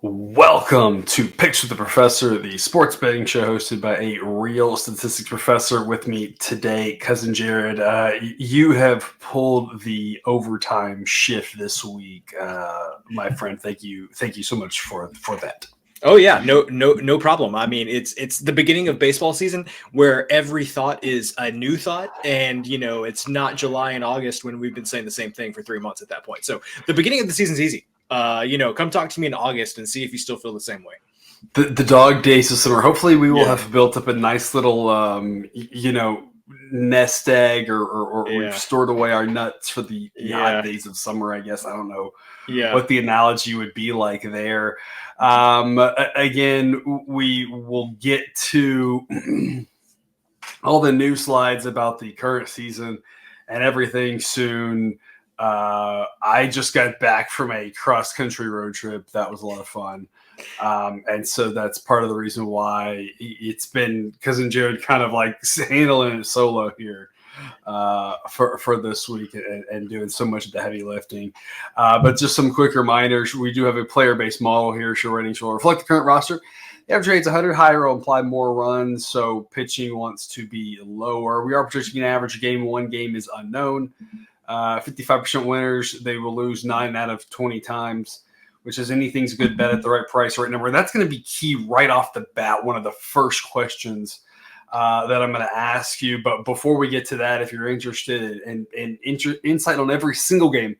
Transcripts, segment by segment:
Welcome to Picks with the Professor, the sports betting show hosted by a real statistics professor. With me today, cousin Jared. You have pulled the overtime shift this week, my friend. Thank you so much for that. Oh yeah, no problem. I mean, it's the beginning of baseball season where every thought is a new thought, and it's not July and August when we've been saying the same thing for 3 months at that point. So the beginning of the season's easy. Come talk to me in August and see if you still feel the same way. The dog days of summer. Hopefully, we will have built up a nice little, nest egg, or we've stored away our nuts for the hot days of summer. I guess I don't know what the analogy would be like there. Again, we will get to all the news slides about the current season and everything soon. I just got back from a cross-country road trip. That was a lot of fun. And so that's part of the reason why it's been cousin Jared kind of like handling it solo here for this week and doing so much of the heavy lifting. But just some quick reminders. We do have a player-based model here. Show ratings will reflect the current roster. The average rate's 100. Higher will imply more runs, so pitching wants to be lower. We are projecting an average game. One game is unknown. 55% winners. They will lose 9 out of 20 times, which is anything's a good bet at the right price, right number. That's going to be key right off the bat. One of the first questions that I'm going to ask you. But before we get to that, if you're interested in insight on every single game,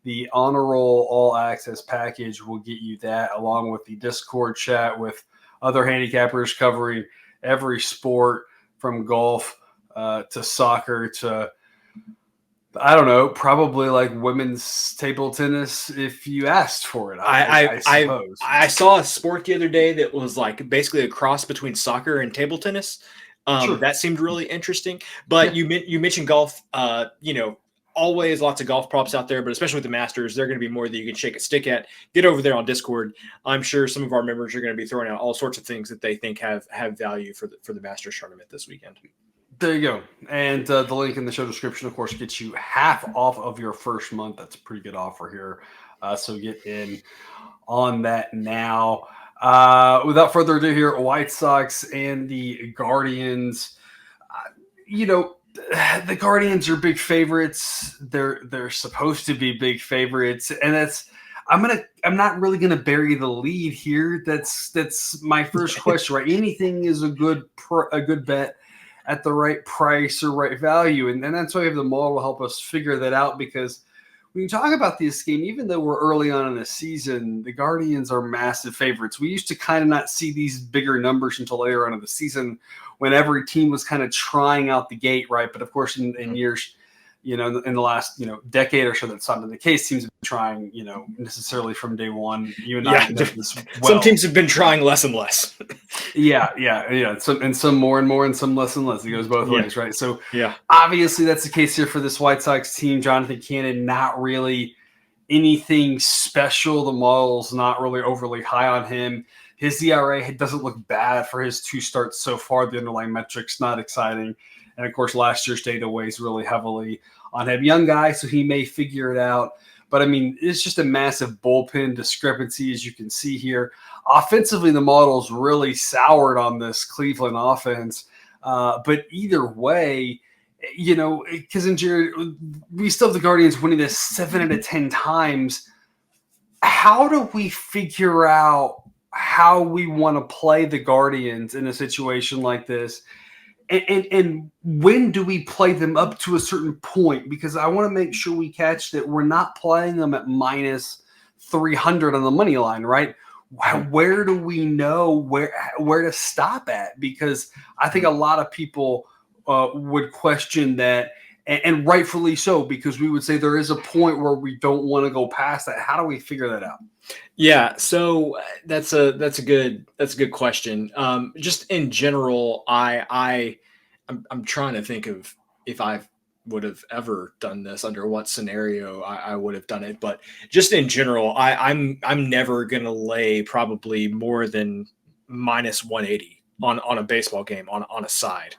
the Honor Roll All Access package will get you that, along with the Discord chat with other handicappers covering every sport from golf to soccer to, I don't know, probably like women's table tennis if you asked for it. I suppose. I saw a sport the other day that was like basically a cross between soccer and table tennis. Sure. That seemed really interesting. But you mentioned golf. Always lots of golf props out there, but especially with the Masters, they're going to be more that you can shake a stick at. Get over there on Discord. I'm sure some of our members are going to be throwing out all sorts of things that they think have value for the Masters tournament this weekend. There you go. And the link in the show description, of course, gets you half off of your first month. That's a pretty good offer here. So get in on that now. Without further ado here, White Sox and the Guardians. The Guardians are big favorites. They're supposed to be big favorites. And I'm not really gonna bury the lead here. That's my first question, right? Anything is a good bet at the right price or right value. And that's why we have the model to help us figure that out, because when you talk about this game, even though we're early on in the season, the Guardians are massive favorites. We used to kind of not see these bigger numbers until later on in the season when every team was kind of trying out the gate, right? But of course, in years, in the last, decade or so, that's not been the case. Teams have been trying, necessarily from day one. You and I know this well. Some teams have been trying less and less. Yeah. Some more and more, and some less and less. It goes both ways, right? So obviously that's the case here for this White Sox team. Jonathan Cannon, not really anything special. The model's not really overly high on him. His ERA doesn't look bad for his 2 starts so far. The underlying metrics not exciting. And of course, last year's data weighs really heavily on him. Young guy, so he may figure it out. But I mean, it's just a massive bullpen discrepancy, as you can see here. Offensively, the model's really soured on this Cleveland offense. But either way, because in Jared, we still have the Guardians winning this 7 out of 10 times. How do we figure out how we want to play the Guardians in a situation like this? And when do we play them up to a certain point? Because I want to make sure we catch that we're not playing them at minus 300 on the money line, right? Where do we know where to stop at? Because I think a lot of people would question that, and rightfully so, because we would say there is a point where we don't want to go past that. How do we figure that out? Yeah, so that's a good question. Just in general, I'm trying to think of if I would have ever done this, under what scenario I would have done it. But just in general, I'm never gonna lay probably more than minus 180 on a baseball game on a side.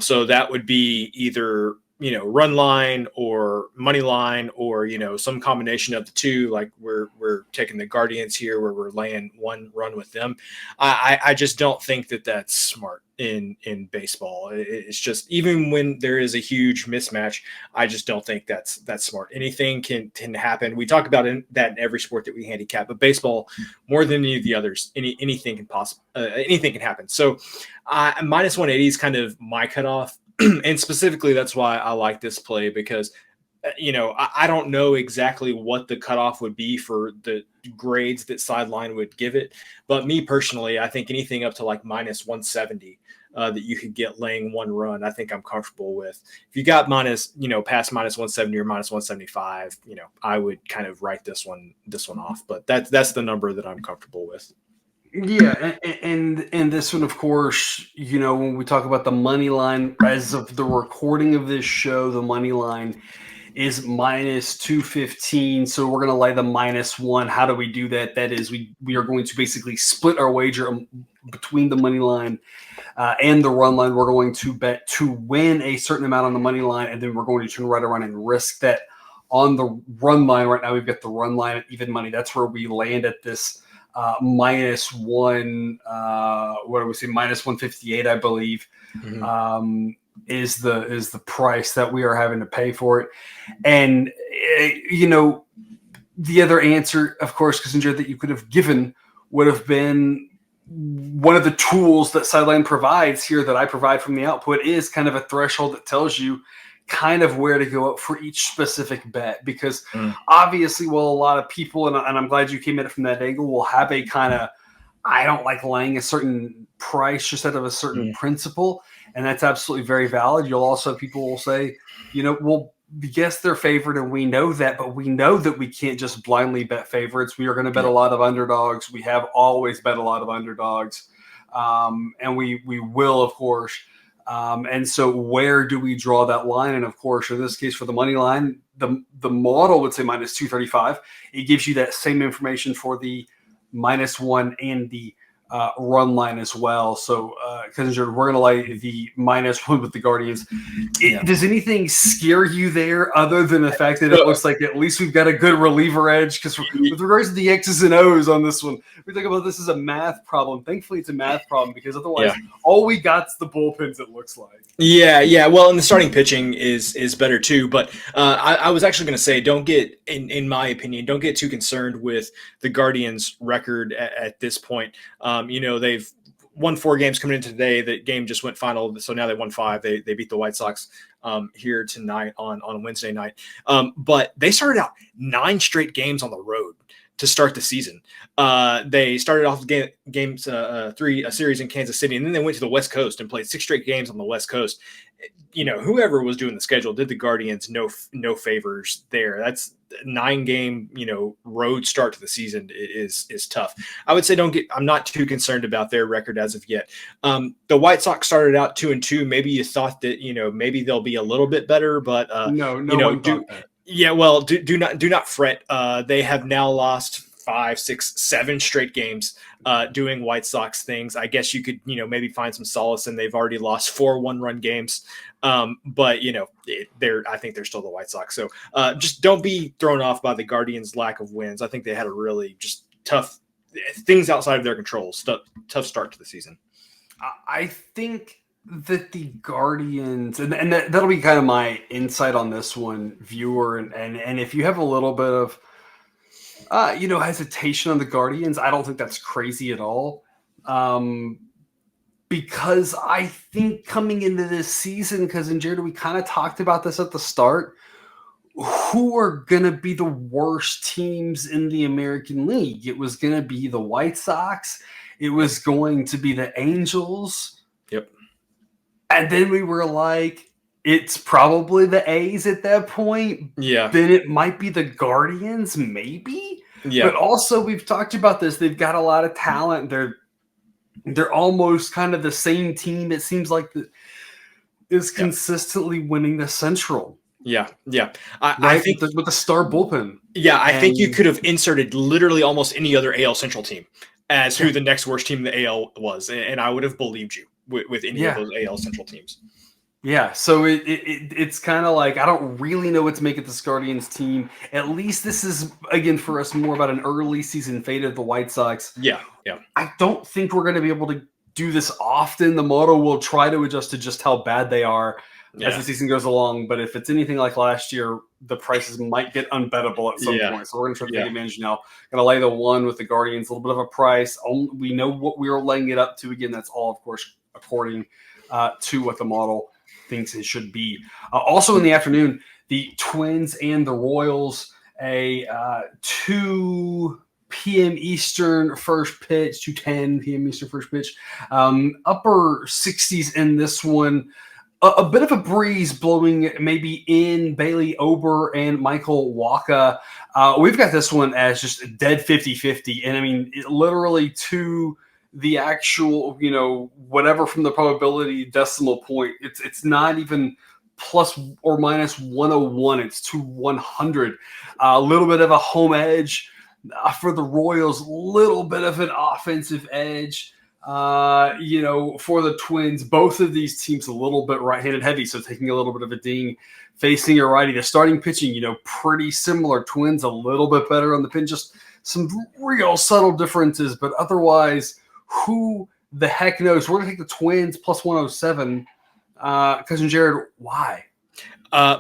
So that would be either run line or money line or, some combination of the two, like we're taking the Guardians here where we're laying one run with them. I just don't think that that's smart in baseball. It's just, even when there is a huge mismatch, I just don't think that's smart. Anything can happen. We talk about that in every sport that we handicap, but baseball, more than any of the others, anything can happen. So minus 180 is kind of my cutoff. And specifically, that's why I like this play, because I don't know exactly what the cutoff would be for the grades that Sideline would give it. But me personally, I think anything up to like minus 170 that you could get laying one run, I think I'm comfortable with. If you got past minus 170 or minus 175, I would kind of write this one off. But that's the number that I'm comfortable with. Yeah, and this one, of course, when we talk about the money line, as of the recording of this show, the money line is minus 215. So we're going to lay the -1. How do we do that? That is, we are going to basically split our wager between the money line and the run line. We're going to bet to win a certain amount on the money line, and then we're going to turn right around and risk that on the run line. Right now, we've got the run line at even money. That's where we land at this -1. What do we say? Minus 158, I believe. Mm-hmm. Is the price that we are having to pay for it. And the other answer, of course, Kissinger, that you could have given would have been one of the tools that Sideline provides here, that I provide from the output, is kind of a threshold that tells you kind of where to go up for each specific bet. Because obviously, well, a lot of people, and I'm glad you came at it from that angle, will have a kind of, I don't like laying a certain price just out of a certain principle. And that's absolutely very valid. You'll also have people will say, well, yes, they're favored, and we know that, but we know that we can't just blindly bet favorites. We are going to bet a lot of underdogs. We have always bet a lot of underdogs. And we will, of course. And so where do we draw that line? And of course, in this case, for the money line, the model would say minus 235. It gives you that same information for the -1 and the run line as well. So, Kissinger, we're going to lay the -1 with the Guardians. Does anything scare you there, other than the fact that it looks like at least we've got a good reliever edge? Because with regards to the X's and O's on this one, we think about this as a math problem. Thankfully, it's a math problem, because otherwise, all we got's the bullpens, it looks like. Yeah. Well, and the starting pitching is better too. But I was actually going to say, don't get, in my opinion, don't get too concerned with the Guardians' record at this point. They've won 4 games coming into today. The game just went final, so now they won 5. They beat the White Sox here tonight on Wednesday night. But they started out 9 straight games on the road to start the season. They started off games 3, a series in Kansas City, and then they went to the West Coast and played 6 straight games on the West Coast. Whoever was doing the schedule did the Guardians no favors there. That's 9-game, road start to the season is tough. I would say I'm not too concerned about their record as of yet. The White Sox started out 2-2. Maybe you thought that, maybe they'll be a little bit better, but no one thought that. Yeah, well, do not fret. They have now lost 5, 6, 7 straight games doing White Sox things. I guess you could, maybe find some solace in they've already lost 4 one-run games. But I think they're still the White Sox. So just don't be thrown off by the Guardians' lack of wins. I think they had a really just tough things outside of their control. Tough start to the season. I think that the Guardians, and that'll be kind of my insight on this one, viewer, and if you have a little bit of hesitation on the Guardians, I don't think that's crazy at all. Because I think coming into this season, because in Jared, we kind of talked about this at the start, who are going to be the worst teams in the American League? It was going to be the White Sox. It was going to be the Angels. Yep. And then we were like, it's probably the A's at that point. Yeah. Then it might be the Guardians, maybe. Yeah. But also, we've talked about this. They've got a lot of talent. They're almost kind of the same team. It seems like is consistently winning the Central. Yeah. I think with the star bullpen. Yeah, I think you could have inserted literally almost any other AL Central team as who the next worst team in the AL was, and I would have believed you with any of those AL Central teams. Yeah, so it's kind of like I don't really know what to make of this Guardians team. At least this is again for us more about an early season fate of the White Sox. Yeah, yeah, I don't think we're going to be able to do this often. The model will try to adjust to just how bad they are as yeah, the season goes along. But if it's anything like last year, the prices might get unbettable at some yeah, point. So we're going to try to take yeah. advantage now. Going to lay the one with the Guardians, a little bit of a price. We know what we are laying it up to. Again, that's all, of course, according to what the model thinks it should be. Also in the afternoon, the Twins and the Royals, a 2 p.m. Eastern first pitch, 2:10 p.m. Eastern first pitch. Upper 60s in this one. A bit of a breeze blowing maybe in Bailey Ober and Michael Waka. We've got this one as just a dead 50-50. And I mean, literally to the actual, whatever from the probability decimal point, it's not even plus or minus 101. It's to 100. A little bit of a home edge for the Royals, little bit of an offensive edge. For the Twins, both of these teams a little bit right-handed heavy, so taking a little bit of a ding facing a righty. The starting pitching, pretty similar. Twins a little bit better on the pin, just some real subtle differences, but otherwise, who the heck knows? We're going to take the Twins plus 107. Cousin Jared, why?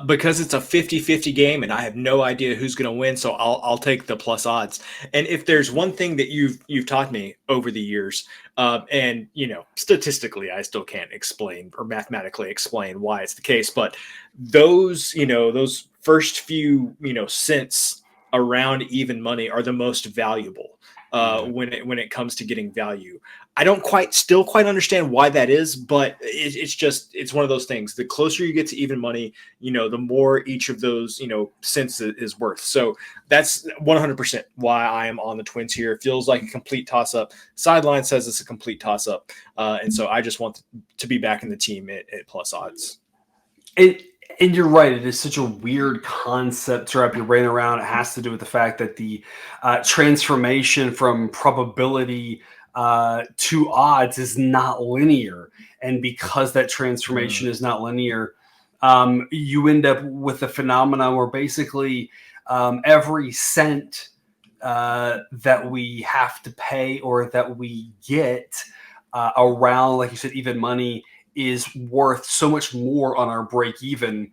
Because it's a 50-50 game and I have no idea who's going to win, so I'll take the plus odds. And if there's one thing that you've taught me over the years, and statistically I still can't explain or mathematically explain why it's the case, but those first few cents around even money are the most valuable when it comes to getting value. I don't still quite understand why that is, but it's one of those things. The closer you get to even money, the more each of those, cents is worth. So that's 100% why I am on the Twins here. It feels like a complete toss up. Sideline says it's a complete toss up. And so I just want to be back in the team at plus odds. And you're right. It is such a weird concept to wrap your brain around. It has to do with the fact that the transformation from probability to odds is not linear. And because that transformation is not linear, you end up with a phenomenon where basically every cent that we have to pay or that we get around, like you said, even money is worth so much more on our break-even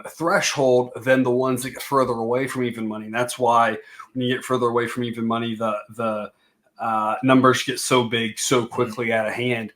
threshold than the ones that get further away from even money. And that's why when you get further away from even money, the numbers get so big so quickly out of hand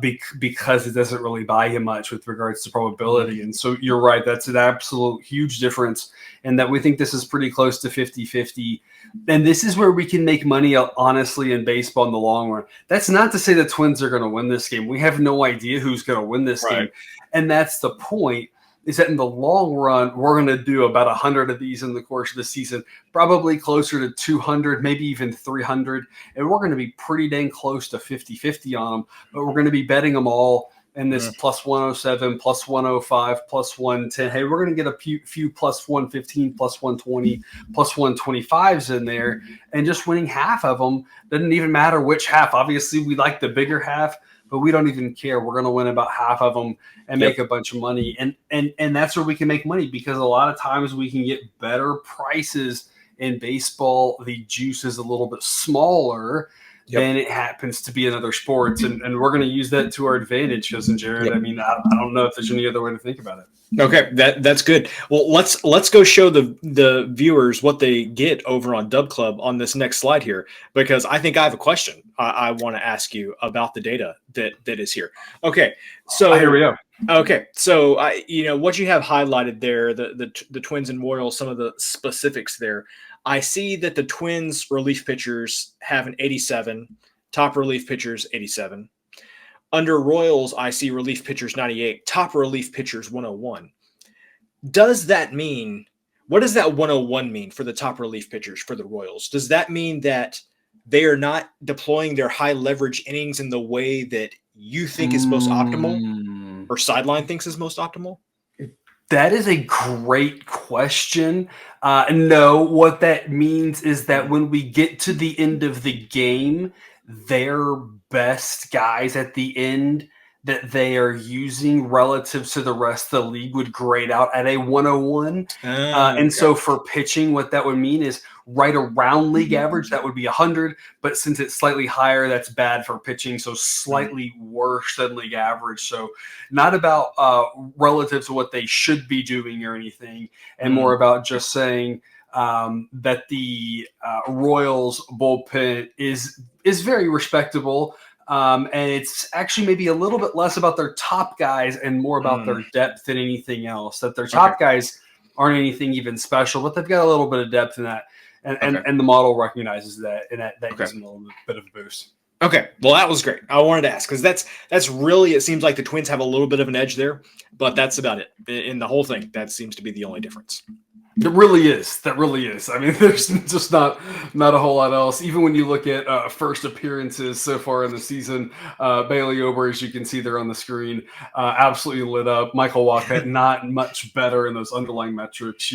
because it doesn't really buy you much with regards to probability. And so you're right. That's an absolute huge difference, and that we think this is pretty close to 50-50. And this is where we can make money, honestly, in baseball in the long run. That's not to say the Twins are going to win this game. We have no idea who's going to win this game. And that's the point, is that in the long run, we're going to do about 100 of these in the course of the season, probably closer to 200, maybe even 300. And we're going to be pretty dang close to 50-50 on them, but we're going to be betting them all in this plus 107, plus 105, plus 110. Hey, we're going to get a few plus 115, plus 120, plus 125s in there, and just winning half of them. Doesn't even matter which half. Obviously, we like the bigger half, but we don't even care. We're going to win about half of them and make a bunch of money. And that's where we can make money, because a lot of times we can get better prices in baseball. The juice is a little bit smaller than it happens to be in other sports. And we're going to use that to our advantage, Cousin Jared. I mean, I don't know if there's any other way to think about it. Okay, that's good. Well, let's go show the viewers what they get over on Dub Club on this next slide here, because I think I have a question I want to ask you about the data that is here. Okay, so here we go. Okay, so what you have highlighted there, the Twins and Royals, some of the specifics there. I see that the Twins relief pitchers have an 87, top relief pitchers 87. Under Royals, I see relief pitchers 98, top relief pitchers 101. Does that mean, what does that 101 mean for the top relief pitchers for the Royals? Does that mean that they are not deploying their high leverage innings in the way that you think is most optimal, or Sideline thinks is most optimal? That is a great question. No, what that means is that when we get to the end of the game, their best guys at the end, that they are using relative to the rest of the league would grade out at a 101. And so for pitching, what that would mean is right around league average, that would be 100. But since it's slightly higher, that's bad for pitching. So slightly worse than league average. So not about relative to what they should be doing or anything, and more about just saying that the Royals bullpen is very respectable. And it's actually maybe a little bit less about their top guys and more about their depth than anything else. That their top guys aren't anything even special, but they've got a little bit of depth in that. And the model recognizes that, and that gives them a little bit of a boost. Okay, well, that was great. I wanted to ask because that's really, it seems like the Twins have a little bit of an edge there, but that's about it. In the whole thing, that seems to be the only difference. It really is. That really is. I mean, there's just not a whole lot else. Even when you look at first appearances so far in the season, Bailey Ober, as you can see there on the screen, absolutely lit up. Michael Wacha, not much better in those underlying metrics.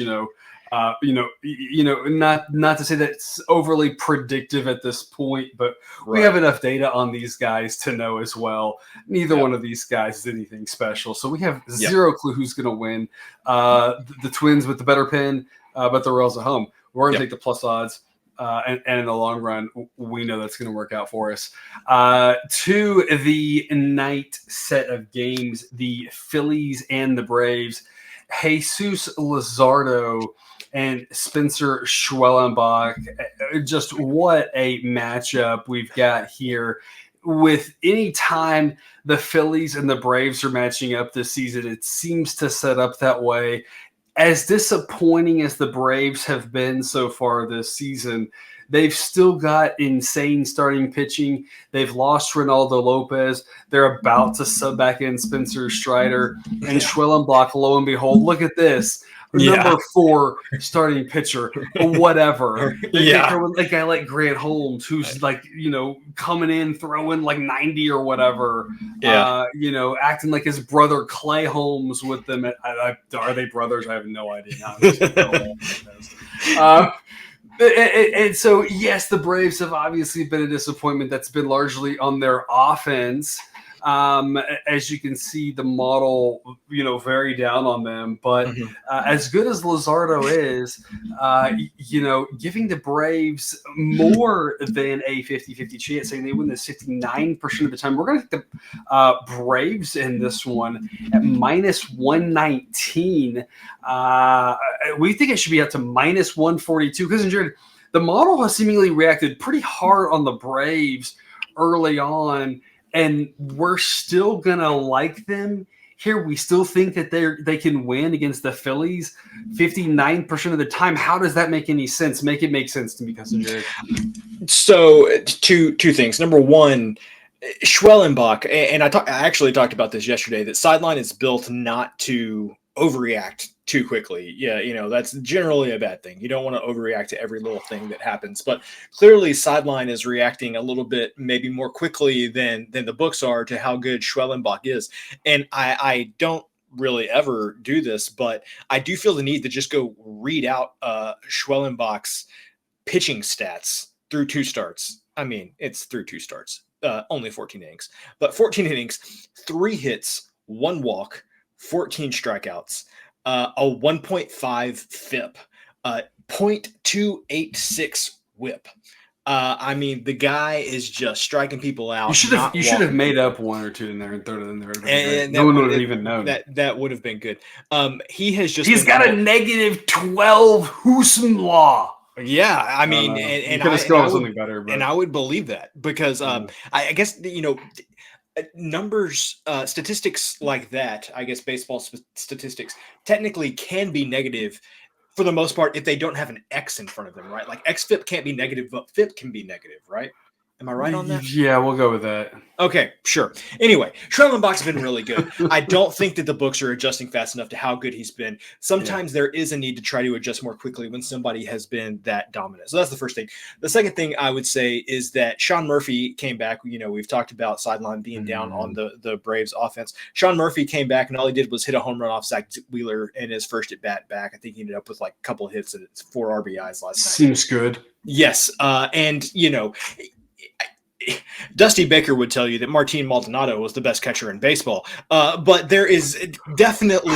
Not to say that it's overly predictive at this point, but we have enough data on these guys to know as well. Neither one of these guys is anything special, so we have zero clue who's going to win. The Twins with the better pin, but the Royals at home. We're going to take the plus odds, and in the long run, we know that's going to work out for us. To the night set of games, the Phillies and the Braves. Jesus Luzardo and Spencer Schwellenbach. Just what a matchup we've got here. With any time the Phillies and the Braves are matching up this season, it seems to set up that way. As disappointing as the Braves have been so far this season, they've still got insane starting pitching. They've lost Ronaldo Lopez. They're about to sub back in Spencer Strider. And Schwellenbach, lo and behold, look at this. Number 4 starting pitcher, whatever. They throw in a guy like Grant Holmes, who's coming in, throwing like 90 or whatever. Acting like his brother Clay Holmes with them. Are they brothers? I have no idea. And so, yes, the Braves have obviously been a disappointment. That's been largely on their offense. As you can see, the model, very down on them. But as good as Luzardo is, giving the Braves more than a 50-50 chance, saying they win this 59% of the time. We're going to take the Braves in this one at minus 119. We think it should be up to minus 142 because the model has seemingly reacted pretty hard on the Braves early on. And we're still going to like them here. We still think that they can win against the Phillies 59% of the time. How does that make any sense? Make it make sense to me, Cousin Jared. So two things. Number one, Schwellenbach, and I actually talked about this yesterday, that Sideline is built not to overreact too quickly. That's generally a bad thing. You don't want to overreact to every little thing that happens, but clearly Sideline is reacting a little bit maybe more quickly than the books are to how good Schwellenbach is. And I don't really ever do this, but I do feel the need to just go read out Schwellenbach's pitching stats through 2 starts. I mean, it's through 2 starts, only 14 innings, but 14 innings, 3 hits, 1 walk, 14 strikeouts, a 1.5 FIP, 0.286 WHIP. I mean, the guy is just striking people out. You should have made up 1 or 2 in there and thrown it in there. And no one would have even known. That would have been good. He's got a negative 12 Husum law. Yeah, I mean, and could have scored something better. And I would believe that because I guess numbers, statistics like that, I guess baseball statistics technically can be negative for the most part if they don't have an X in front of them, right? Like XFIP can't be negative, but FIP can be negative, right? Am I right on that? Yeah, we'll go with that. Okay, sure. Anyway, Schwellenbach's been really good. I don't think that the books are adjusting fast enough to how good he's been. Sometimes there is a need to try to adjust more quickly when somebody has been that dominant. So that's the first thing. The second thing I would say is that Sean Murphy came back. We've talked about Sideline being down on the Braves offense. Sean Murphy came back, and all he did was hit a home run off Zach Wheeler in his first at-bat back. I think he ended up with like a couple of hits and 4 RBIs last night. Seems good. Yes, and Dusty Baker would tell you that Martin Maldonado was the best catcher in baseball. But there is definitely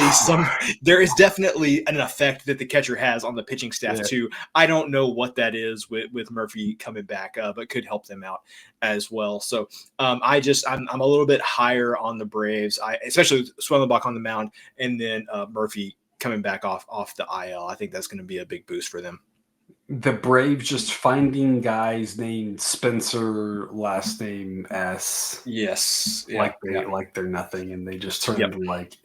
an effect that the catcher has on the pitching staff too. I don't know what that is with Murphy coming back, but could help them out as well. So I'm a little bit higher on the Braves, especially with Swellenbach on the mound, and then Murphy coming back off the IL. I think that's going to be a big boost for them. The Braves just finding guys named Spencer, last name S. Yes. Like they're nothing, and they just turn into like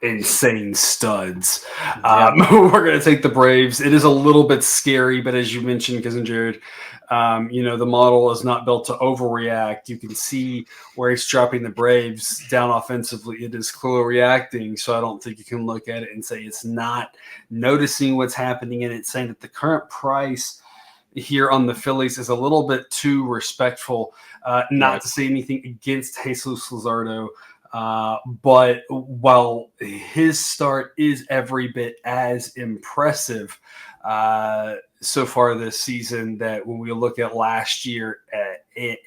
insane studs. We're going to take the Braves. It is a little bit scary, but as you mentioned, Cousin Jared, the model is not built to overreact. You can see where he's dropping the Braves down offensively. It is clearly reacting. So I don't think you can look at it and say it's not noticing what's happening in it, saying that the current price here on the Phillies is a little bit too respectful. Not to say anything against Jesus Luzardo, but while his start is every bit as impressive so far this season, that when we look at last year,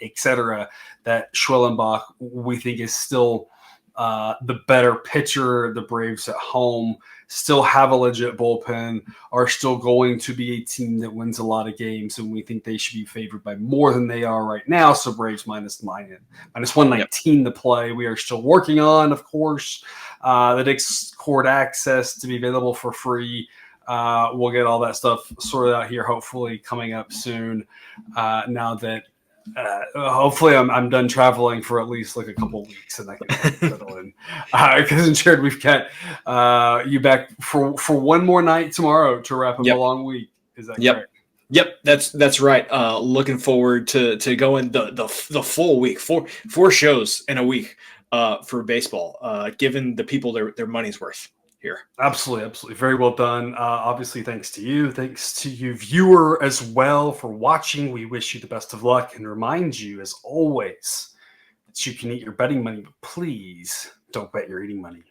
etc., that Schwellenbach we think is still the better pitcher. The Braves at home still have a legit bullpen, are still going to be a team that wins a lot of games, and we think they should be favored by more than they are right now. So Braves minus 119 to play. We are still working on, of course, the Discord access to be available for free. We'll get all that stuff sorted out here, hopefully coming up soon. Now that hopefully I'm done traveling for at least like a couple weeks, and I can settle in. Cousin Jared, we've got you back for one more night tomorrow to wrap up a long week. Is that correct? Yep, that's right. Looking forward to going the full week, four shows in a week for baseball, giving the people their money's worth here. Absolutely. Very well done. Obviously, thanks to you. Thanks to you, viewer, as well, for watching. We wish you the best of luck and remind you, as always, that you can eat your betting money, but please don't bet your eating money.